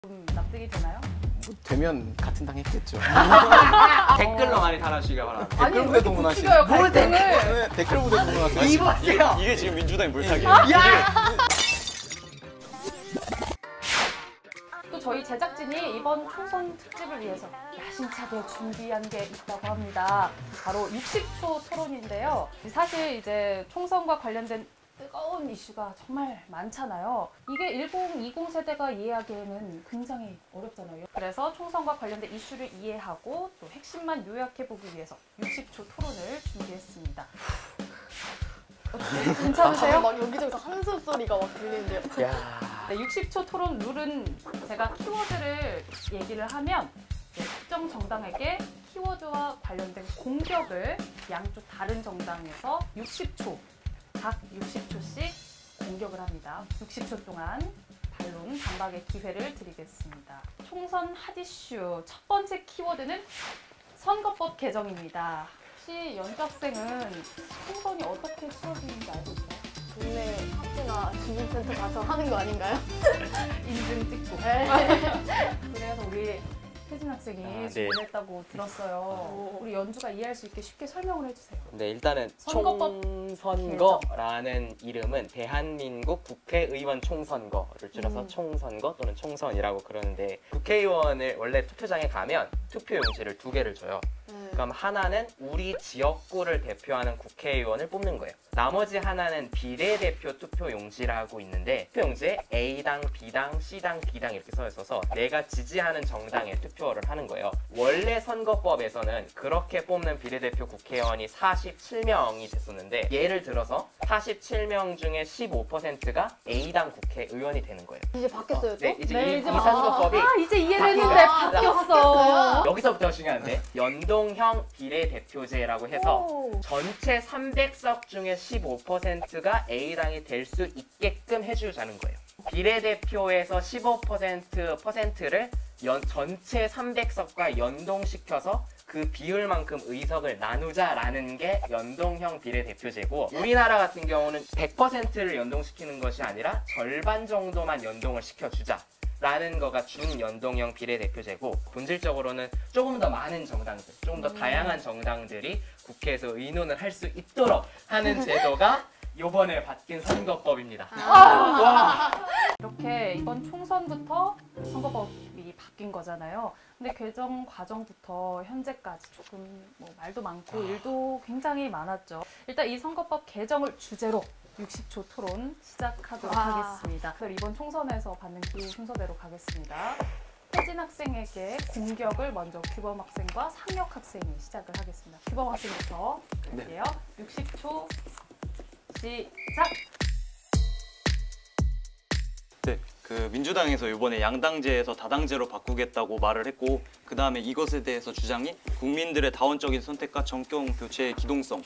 좀 납득이 되나요? 뭐 되면 같은 당 했겠죠. 댓글로 많이 달아주시기 바랍니다. 댓글 부대 동문하시. 뭘 댓글? 댓글 부대 동문하세요. 이게 지금 민주당의 물타기예요. 또 저희 제작진이 이번 총선 특집을 위해서 야심차게 준비한 게 있다고 합니다. 바로 60초 토론인데요. 사실 이제 총선과 관련된 뜨거운 이슈가 정말 많잖아요. 이게 1020 세대가 이해하기에는 굉장히 어렵잖아요. 그래서 총선과 관련된 이슈를 이해하고 또 핵심만 요약해보기 위해서 60초 토론을 준비했습니다. 어떻게 괜찮으세요? 막 여기저기서 한숨 소리가 막 들리는데요. 네, 60초 토론 룰은 제가 키워드를 얘기를 하면 특정 정당에게 키워드와 관련된 공격을 양쪽 다른 정당에서 60초, 각 60초씩 공격을 합니다. 60초 동안 반론, 반박의 기회를 드리겠습니다. 총선 핫이슈 첫 번째 키워드는 선거법 개정입니다. 혹시 연주 학생은 총선이 어떻게 치러지는지 알고 있어요? 동네 학교나 주민센터 가서 하는 거 아닌가요? 인증 찍고. 네. 그래서 우리 혜진 학생이 준비했다고 들었어요. 우리 연주가 이해할 수 있게 쉽게 설명을 해주세요. 네, 일단은 선거법 총선거라는 이름은 대한민국 국회의원 총선거를 줄여서 총선거 또는 총선이라고 그러는데, 국회의원을 원래 투표장에 가면 투표용지를 2개를 줘요. 그럼 하나는 우리 지역구를 대표하는 국회의원을 뽑는 거예요. 나머지 하나는 비례대표 투표용지라고 있는데, 투표용지에 A당, B당, C당, D당 이렇게 써 있어서 내가 지지하는 정당에 투표를 하는 거예요. 원래 선거법에서는 그렇게 뽑는 비례대표 국회의원이 47명이 됐었는데, 예를 들어서 47명 중에 15%가 A당 국회의원이 되는 거예요. 이제 바뀌었어요, 또? 네, 이제 이 선거법이 이제 이해했는데 바뀌었어. 여기서부터 중요한데, 연동형 비례대표제라고 해서 전체 300석 중에 15%가 A당이 될 수 있게끔 해주자는 거예요. 비례대표에서 15%를 전체 300석과 연동시켜서 그 비율만큼 의석을 나누자라는 게 연동형 비례대표제고, 우리나라 같은 경우는 100%를 연동시키는 것이 아니라 절반 정도만 연동을 시켜주자 라는 거가 준연동형 비례대표제고, 본질적으로는 조금 더 많은 정당들, 조금 더 다양한 정당들이 국회에서 의논을 할 수 있도록 하는 제도가 요번에 바뀐 선거법입니다. 이렇게 이번 총선부터 선거법이 바뀐 거잖아요. 근데 개정 과정부터 현재까지 조금 말도 많고 일도 굉장히 많았죠. 일단 이 선거법 개정을 주제로 60초 토론 시작하도록 하겠습니다. 그럼 이번 총선에서 받는 기회 순서대로 가겠습니다. 혜진 학생에게 공격을 먼저 규범 학생과 상혁 학생이 시작을 하겠습니다. 규범 학생부터 갈게요. 60초 시작! 네, 그 민주당에서 이번에 양당제에서 다당제로 바꾸겠다고 말을 했고, 그 다음에 이것에 대해서 주장이 국민들의 다원적인 선택과 전경 교체의 기동성,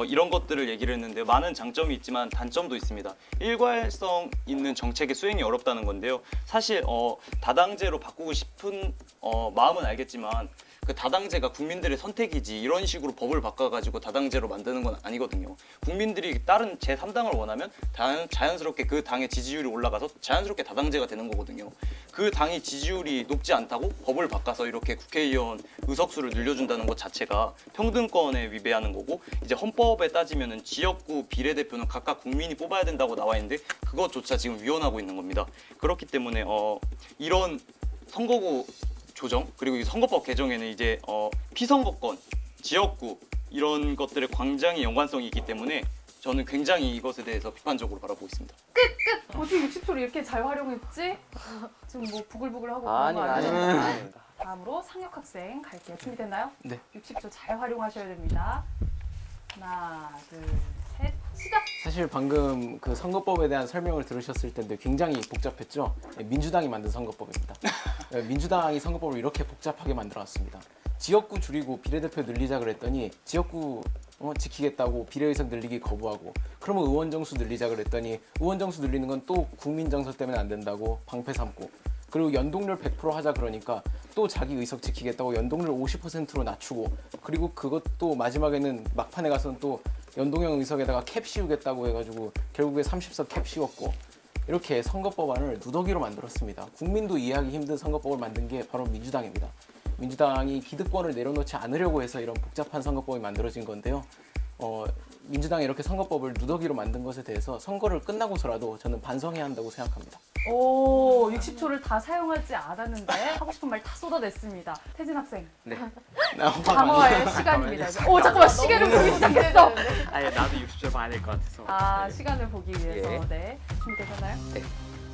이런 것들을 얘기를 했는데, 많은 장점이 있지만 단점도 있습니다. 일괄성 있는 정책의 수행이 어렵다는 건데요. 사실 다당제로 바꾸고 싶은 마음은 알겠지만, 그 다당제가 국민들의 선택이지 이런 식으로 법을 바꿔가지고 다당제로 만드는 건 아니거든요. 국민들이 다른 제3당을 원하면 자연스럽게 그 당의 지지율이 올라가서 자연스럽게 다당제가 되는 거거든요. 그 당이 지지율이 높지 않다고 법을 바꿔서 이렇게 국회의원 의석수를 늘려준다는 것 자체가 평등권에 위배하는 거고, 이제 헌법에 따지면은 지역구 비례대표는 각각 국민이 뽑아야 된다고 나와 있는데 그것조차 지금 위헌하고 있는 겁니다. 그렇기 때문에 이런 선거구 조정, 그리고 이 선거법 개정에는 이제 피선거권, 지역구 이런 것들의 굉장히 연관성이 있기 때문에 저는 굉장히 이것에 대해서 비판적으로 바라보고 있습니다. 끝! 어떻게 60초를 이렇게 잘 활용했지? 지금 뭐 부글부글하고 그런 거 아닙니다. 다음으로 상혁 학생 갈게요. 준비됐나요? 네. 60초 잘 활용하셔야 됩니다. 하나, 둘, 셋, 시작! 사실 방금 그 선거법에 대한 설명을 들으셨을 텐데 굉장히 복잡했죠? 민주당이 만든 선거법입니다. 민주당이 선거법을 이렇게 복잡하게 만들어놨습니다. 지역구 줄이고 비례대표 늘리자 그랬더니 지역구 지키겠다고 비례의석 늘리기 거부하고, 그러면 의원 정수 늘리자 그랬더니 의원 정수 늘리는 건 또 국민 정서 때문에 안 된다고 방패 삼고, 그리고 연동률 100% 하자 그러니까 또 자기 의석 지키겠다고 연동률 50%로 낮추고, 그리고 그것도 마지막에는 막판에 가서는 또 연동형 의석에다가 캡 씌우겠다고 해가지고 결국에 30석 캡 씌웠고, 이렇게 선거법안을 누더기로 만들었습니다. 국민도 이해하기 힘든 선거법을 만든 게 바로 민주당입니다. 민주당이 기득권을 내려놓지 않으려고 해서 이런 복잡한 선거법이 만들어진 건데요. 민주당이 이렇게 선거법을 누더기로 만든 것에 대해서 선거를 끝나고서라도 저는 반성해야 한다고 생각합니다. 오, 60초를 다 사용하지 않았는데 하고 싶은 말 다 쏟아냈습니다. 태진 학생, 네. 방어의 시간입니다. 오, 잠깐만, 시계를 보기 시작했어. 아니 나도 60초 봐야 될 것 같아서. 아, 네. 시간을 보기 위해서. 예. 네. 준비되셨나요? 네.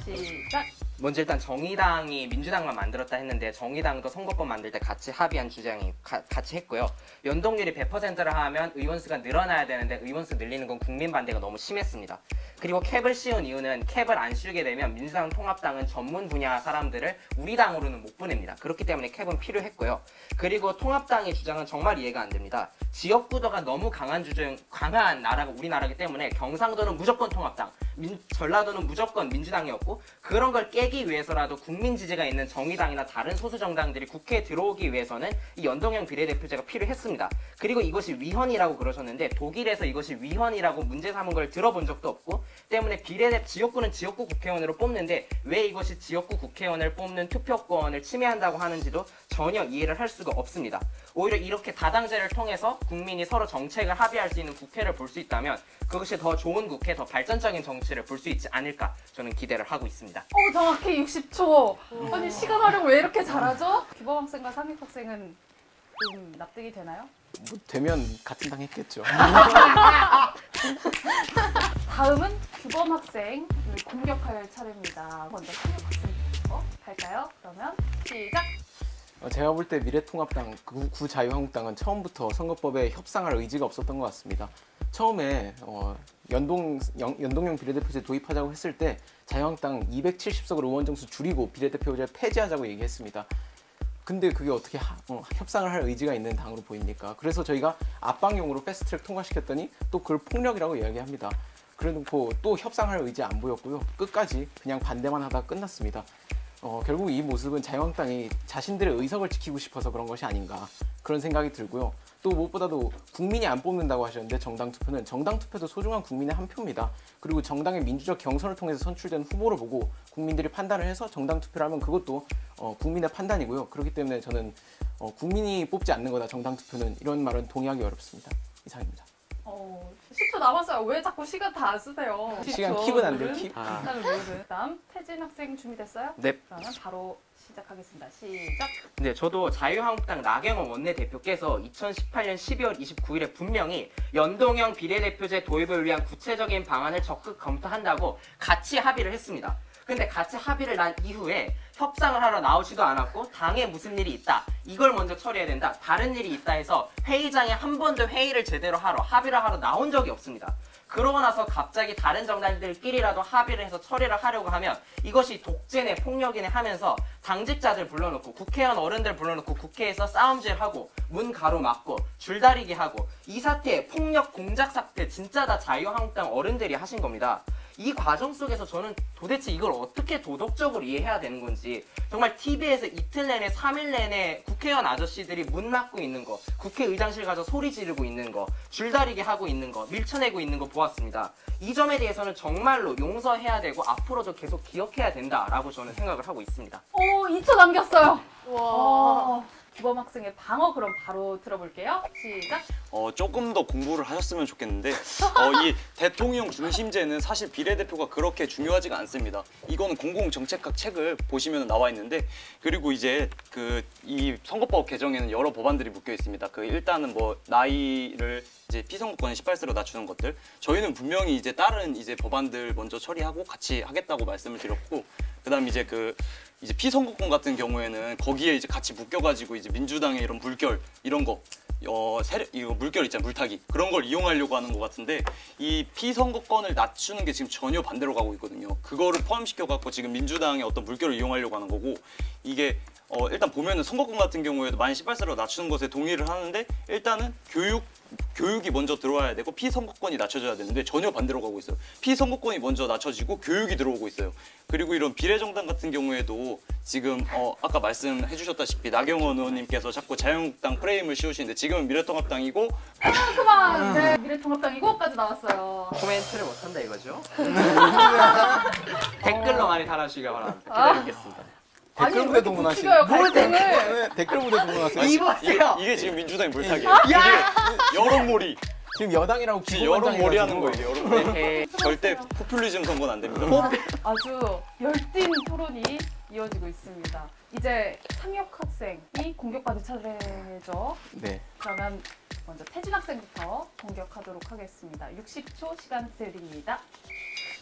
시작. 먼저 일단 정의당이 민주당만 만들었다 했는데 정의당도 선거법 만들 때 같이 합의한 주장이 같이 했고요. 연동률이 100%를 하면 의원수가 늘어나야 되는데 의원수 늘리는 건 국민 반대가 너무 심했습니다. 그리고 캡을 씌운 이유는 캡을 안 씌우게 되면 민주당 통합당은 전문 분야 사람들을 우리 당으로는 못 보냅니다. 그렇기 때문에 캡은 필요했고요. 그리고 통합당의 주장은 정말 이해가 안 됩니다. 지역구도가 너무 강한 나라가 우리나라이기 때문에 경상도는 무조건 통합당, 전라도는 무조건 민주당이었고 그런 걸 깨기 위해서라도 국민 지지가 있는 정의당이나 다른 소수 정당들이 국회에 들어오기 위해서는 이 연동형 비례대표제가 필요했습니다. 그리고 이것이 위헌이라고 그러셨는데 독일에서 이것이 위헌이라고 문제 삼은 걸 들어본 적도 없고 때문에 지역구는 지역구 국회의원으로 뽑는데 왜 이것이 지역구 국회의원을 뽑는 투표권을 침해한다고 하는지도 전혀 이해를 할 수가 없습니다. 오히려 이렇게 다당제를 통해서 국민이 서로 정책을 합의할 수 있는 국회를 볼 수 있다면 그것이 더 좋은 국회, 더 발전적인 정치를 볼 수 있지 않을까 저는 기대를 하고 있습니다. 정확히 60초. 아니, 시간 활용 왜 이렇게 잘하죠? 규범 학생과 상익 학생은 좀 납득이 되나요? 뭐 되면 같은 당 했겠죠. 다음은 규범 학생 공격할 차례입니다. 먼저 상익 학생부터 할까요? 그러면 시작. 제가 볼 때 미래통합당, 구자유한국당은 처음부터 선거법에 협상할 의지가 없었던 것 같습니다. 처음에 연동형 비례대표제 도입하자고 했을 때 자유한국당 270석으로 의원 정수 줄이고 비례대표제 폐지하자고 얘기했습니다. 근데 그게 어떻게 협상을 할 의지가 있는 당으로 보입니까? 그래서 저희가 압박용으로 패스트트랙 통과시켰더니 또 그걸 폭력이라고 이야기합니다. 그래놓고 또 협상할 의지 안 보였고요. 끝까지 그냥 반대만 하다가 끝났습니다. 결국 이 모습은 자유한국당이 자신들의 의석을 지키고 싶어서 그런 것이 아닌가 그런 생각이 들고요. 또 무엇보다도 국민이 안 뽑는다고 하셨는데 정당 투표도 소중한 국민의 한 표입니다. 그리고 정당의 민주적 경선을 통해서 선출된 후보를 보고 국민들이 판단을 해서 정당 투표를 하면 그것도 국민의 판단이고요. 그렇기 때문에 저는 국민이 뽑지 않는 거다 정당 투표는 이런 말은 동의하기 어렵습니다. 이상입니다. 10초 남았어요. 왜 자꾸 시간 다 안 쓰세요? 시간 킵은 안 돼요, 킵? 다음 태진 학생 준비됐어요? 네. 그러면 바로 시작하겠습니다. 시작. 네, 저도 자유한국당 나경원 원내대표께서 2018년 12월 29일에 분명히 연동형 비례대표제 도입을 위한 구체적인 방안을 적극 검토한다고 같이 합의를 했습니다. 근데 같이 합의를 난 이후에 협상을 하러 나오지도 않았고 당에 무슨 일이 있다 이걸 먼저 처리해야 된다 다른 일이 있다 해서 회의장에 한 번도 회의를 제대로 하러 합의를 하러 나온 적이 없습니다. 그러고 나서 갑자기 다른 정당들끼리라도 합의를 해서 처리를 하려고 하면 이것이 독재네 폭력이네 하면서 당직자들 불러놓고 국회의원 어른들 불러놓고 국회에서 싸움질하고 문 가로막고 줄다리기 하고 이 사태 폭력 공작 사태 진짜 다 자유한국당 어른들이 하신 겁니다. 이 과정 속에서 저는 도대체 이걸 어떻게 도덕적으로 이해해야 되는 건지 정말 TV에서 이틀 내내 3일 내내 국회의원 아저씨들이 문 막고 있는 거 국회의장실 가서 소리 지르고 있는 거 줄다리기 하고 있는 거 밀쳐내고 있는 거 보았습니다. 이 점에 대해서는 정말로 용서해야 되고 앞으로도 계속 기억해야 된다라고 저는 생각을 하고 있습니다. 2초 남겼어요. 와. 규범 학생의 방어 그럼 바로 들어볼게요. 시작. 조금 더 공부를 하셨으면 좋겠는데 이 대통령 중심제는 사실 비례대표가 그렇게 중요하지가 않습니다. 이거는 공공정책학 책을 보시면 나와 있는데 그리고 이제 이 선거법 개정에는 여러 법안들이 묶여 있습니다. 일단은 뭐 나이를 이제 피선거권을 18세로 낮추는 것들 저희는 분명히 이제 다른 이제 법안들 먼저 처리하고 같이 하겠다고 말씀을 드렸고 그다음 이제 이제 피선거권 같은 경우에는 거기에 이제 같이 묶여가지고 이제 민주당의 이런 물결 이런 거 이거 물결 있잖아요 물타기 그런 걸 이용하려고 하는 것 같은데 이 피선거권을 낮추는 게 지금 전혀 반대로 가고 있거든요. 그거를 포함시켜 갖고 지금 민주당의 어떤 물결을 이용하려고 하는 거고 이게 일단 보면은 선거권 같은 경우에도 만 18세로 낮추는 것에 동의를 하는데 일단은 교육이 먼저 들어와야 되고 피선거권이 낮춰져야 되는데 전혀 반대로 가고 있어요. 피선거권이 먼저 낮춰지고 교육이 들어오고 있어요. 그리고 이런 비례정당 같은 경우에도 지금 아까 말씀해 주셨다시피 나경원 의원님께서 자꾸 자유한국당 프레임을 씌우시는데 지금은 미래통합당이고 그만! 네, 미래통합당이고까지 나왔어요. 코멘트를 못한다 이거죠? 댓글로 많이 달아주시기 바랍니다. 기다리겠습니다. 댓글 아니, 부대 왜 이렇게 동원하세요. 부추겨요, 갈등을? 댓글 부대 동원하세요. 이게 지금 민주당의 물타기예요. 이게 여론몰이. 지금 여당이라고 지금 여론몰이 하는 거예요. 이게 여론몰이. 네. 절대 포퓰리즘 선거는 안 됩니다. 아주 열띤 토론이 이어지고 있습니다. 이제 상혁 학생이 공격받을 차례죠. 네. 그러면 먼저 태준 학생부터 공격하도록 하겠습니다. 60초 시간 드립니다.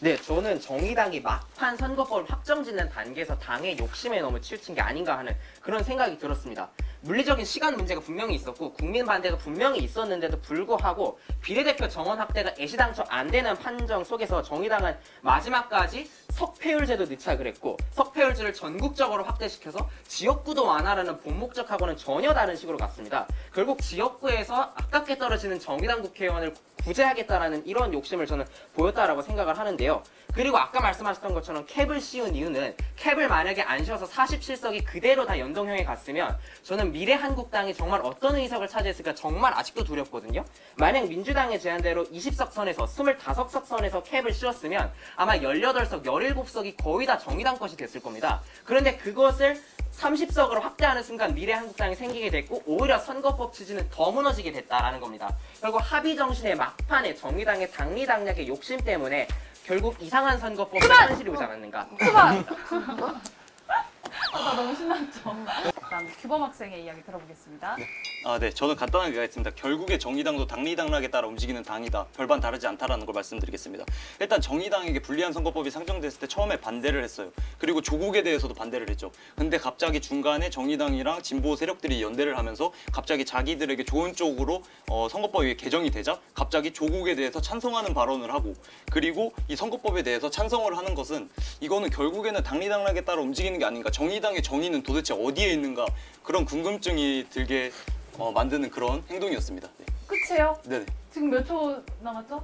네, 저는 정의당이 막판 선거법을 확정짓는 단계에서 당의 욕심에 너무 치우친 게 아닌가 하는 그런 생각이 들었습니다. 물리적인 시간 문제가 분명히 있었고 국민 반대가 분명히 있었는데도 불구하고 비례대표 정원 확대가 애시당초 안 되는 판정 속에서 정의당은 마지막까지 석패율제도 넣자고 했고 석패율제를 전국적으로 확대시켜서 지역구도 완화라는 본 목적하고는 전혀 다른 식으로 갔습니다. 결국 지역구에서 아깝게 떨어지는 정의당 국회의원을 구제하겠다라는 이런 욕심을 저는 보였다라고 생각을 하는데요. 그리고 아까 말씀하셨던 것처럼 캡을 씌운 이유는 캡을 만약에 안 씌워서 47석이 그대로 다 연동형에 갔으면 저는 미래한국당이 정말 어떤 의석을 차지했을까 정말 아직도 두렵거든요. 만약 민주당의 제안대로 20석 선에서 25석 선에서 캡을 씌웠으면 아마 18석, 17석이 거의 다 정의당 것이 됐을 겁니다. 그런데 그것을 30석으로 확대하는 순간 미래한국당이 생기게 됐고 오히려 선거법 취지는 더 무너지게 됐다라는 겁니다. 결국 합의 정신의 막판에 정의당의 당리당략의 욕심 때문에 결국 이상한 선거법이 현실이 오지 않았는가. 그만! 나 너무 신났죠. 다음 규범 학생의 이야기 들어보겠습니다. 네. 저는 간단하게 가겠습니다. 결국에 정의당도 당리당락에 따라 움직이는 당이다. 별반 다르지 않다라는 걸 말씀드리겠습니다. 일단 정의당에게 불리한 선거법이 상정됐을 때 처음에 반대를 했어요. 그리고 조국에 대해서도 반대를 했죠. 근데 갑자기 중간에 정의당이랑 진보 세력들이 연대를 하면서 갑자기 자기들에게 좋은 쪽으로 선거법이 개정이 되자 갑자기 조국에 대해서 찬성하는 발언을 하고 그리고 이 선거법에 대해서 찬성을 하는 것은 이거는 결국에는 당리당락에 따라 움직이는 게 아닌가. 정의당의 정의는 도대체 어디에 있는가 그런 궁금증이 들게 만드는 그런 행동이었습니다. 네. 끝이에요? 네네. 지금 몇 초 남았죠?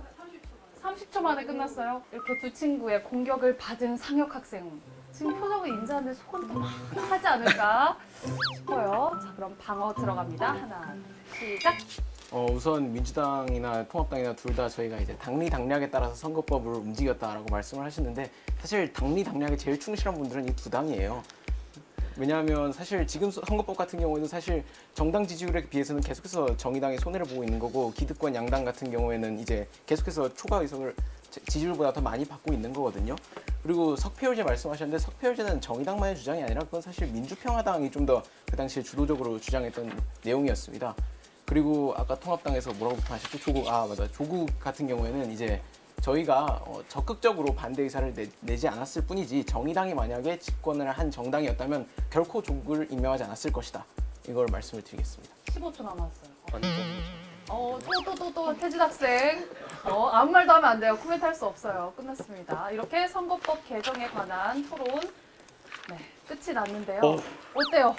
30초 만에 끝났어요. 이렇게 두 친구의 공격을 받은 상혁 학생. 지금 표정을 인지하는데 속은 더 하지 않을까 싶어요. 자, 그럼 방어 들어갑니다. 하나, 시작. 우선 민주당이나 통합당이나 둘 다 저희가 이제 당리당략에 따라서 선거법을 움직였다라고 말씀을 하시는데 사실 당리당략에 제일 충실한 분들은 이 두 당이에요. 왜냐하면 사실 지금 선거법 같은 경우에는 사실 정당 지지율에 비해서는 계속해서 정의당이 손해를 보고 있는 거고 기득권 양당 같은 경우에는 이제 계속해서 초과 의석을 지지율보다 더 많이 받고 있는 거거든요. 그리고 석패율제 말씀하셨는데 석패율제는 정의당만의 주장이 아니라 그건 사실 민주평화당이 좀 더 그 당시에 주도적으로 주장했던 내용이었습니다. 그리고 아까 통합당에서 뭐라고 하셨죠? 조국 같은 경우에는 이제 저희가 적극적으로 반대 의사를 내지 않았을 뿐이지 정의당이 만약에 집권을 한 정당이었다면 결코 조국을 임명하지 않았을 것이다. 이걸 말씀을 드리겠습니다. 15초 남았어요. 또 태진 학생. 아무 말도 하면 안 돼요. 코멘트 할 수 없어요. 끝났습니다. 이렇게 선거법 개정에 관한 토론 끝이 났는데요. 어때요?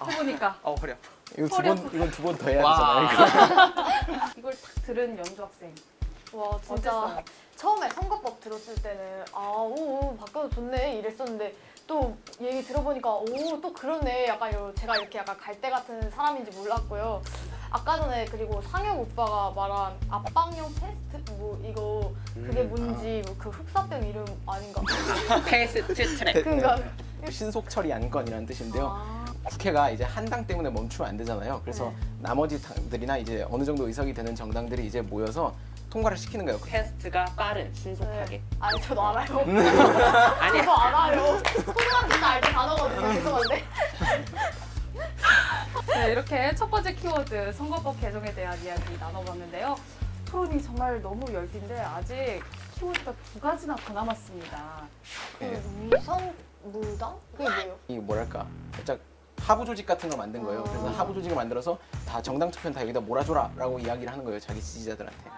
해보니까. 허리 아파. 이건 두 번 더 해야 되잖아요. 이걸 딱 들은 연주 학생. 와 진짜 어땠어요? 처음에 선거법 들었을 때는 바꿔도 좋네 이랬었는데 또 얘기 들어보니까 또 그러네 약간 제가 이렇게 약간 갈대 같은 사람인지 몰랐고요. 아까 전에 그리고 상혁 오빠가 말한 압박용 패스트 뭐 이거 그게 뭔지 그 흑사병 이름 아닌가? 패스트 트랙. 그러니까 신속 처리 안건이라는 뜻인데요. 국회가 이제 한 당 때문에 멈추면 안 되잖아요. 그래서 나머지 당들이나 이제 어느 정도 의석이 되는 정당들이 이제 모여서 통과를 시키는 거예요. 패스트가 빠른, 신속하게. 아니 저도 알아요. 아니 저도 알아요. 소중한 진짜 알던 단어거든요. 죄송한데. 네, 이렇게 첫 번째 키워드 선거법 개정에 대한 이야기 나눠봤는데요. 토론이 정말 너무 열띤데 아직 키워드가 2가지나 더 남았습니다. 위성 무당? 그게 뭐예요? 이 뭐랄까 살짝 하부 조직 같은 걸 만든 거예요. 그래서 하부 조직을 만들어서 다 정당 투표는 다 여기다 몰아줘라라고 이야기를 하는 거예요. 자기 지지자들한테.